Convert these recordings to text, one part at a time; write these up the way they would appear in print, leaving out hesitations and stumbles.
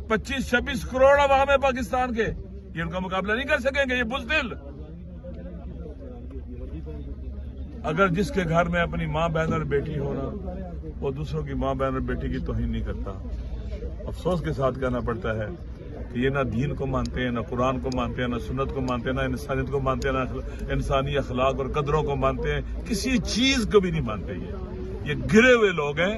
25-26 करोड़ अवाम है पाकिस्तान के, ये उनका मुकाबला नहीं कर सकेंगे, ये बुज़दिल। अगर जिसके घर में अपनी माँ बहन और बेटी हो ना, वो दूसरों की माँ बहन और बेटी की तौहीन नहीं करता। अफसोस के साथ कहना पड़ता है कि ये ना दीन को मानते हैं, ना कुरान को मानते हैं, ना सुन्नत को मानते हैं, ना इंसानियत को मानते हैं, ना इंसानी अखलाक और कदरों को मानते हैं, किसी चीज को भी नहीं मानते। ये गिरे हुए लोग हैं,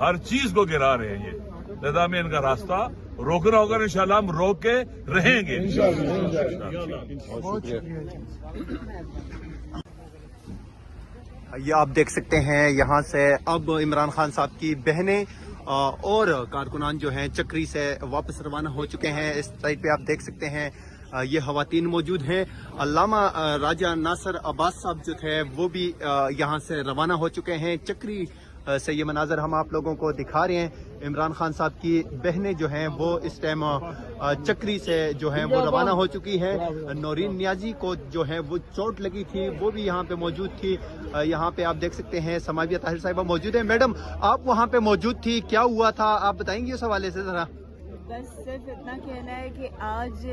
हर चीज को गिरा रहे हैं। ये लिहाजा में इनका रास्ता रोकना होगा, इंशाल्लाह हम रोक के रहेंगे। ये आप देख सकते हैं यहाँ से अब इमरान खान साहब की बहनें और कारकुनान जो हैं चक्री से वापस रवाना हो चुके हैं। इस साइड पे आप देख सकते हैं ये ख़वातीन मौजूद हैं। अल्लामा राजा नासिर अब्बास साहब जो थे वो भी यहाँ से रवाना हो चुके हैं। चक्री से ये मनाजर हम आप लोगों को दिखा रहे हैं। इमरान खान साहब की बहनें जो हैं वो इस टाइम चक्री से जो हैं वो रवाना हो चुकी हैं। नौरीन नियाजी को जो है वो चोट लगी थी, वो भी यहाँ पे मौजूद थी। यहाँ पे आप देख सकते हैं समाविया ताहिर साहिबा मौजूद है। मैडम, आप वहाँ पे मौजूद थी, क्या हुआ था आप बताएंगे उस हवाले से जरा? बस सिर्फ इतना कहना है कि आज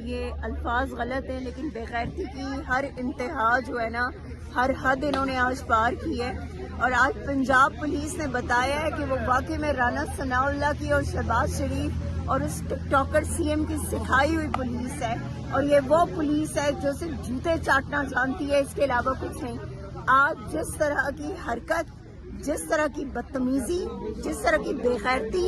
ये अल्फाज गलत हैं, लेकिन बेगैरती की हर इंतहा जो है ना, हर हद इन्होंने आज पार की है। और आज पंजाब पुलिस ने बताया है कि वो वाकई में राना सनाउल्लाह की और शहबाज शरीफ और उस टिकटॉकर सीएम की सिखाई हुई पुलिस है, और ये वो पुलिस है जो सिर्फ जूते चाटना जानती है, इसके अलावा कुछ नहीं। आज जिस तरह की हरकत, जिस तरह की बदतमीजी, जिस तरह की बेगैरती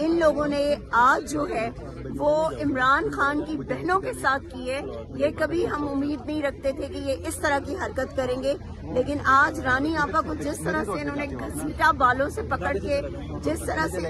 इन लोगों ने आज जो है वो इमरान खान की बहनों के साथ की है, ये कभी हम उम्मीद नहीं रखते थे कि ये इस तरह की हरकत करेंगे। लेकिन आज रानी आपा को जिस तरह से इन्होंने घसीटा, बालों से पकड़ के जिस तरह से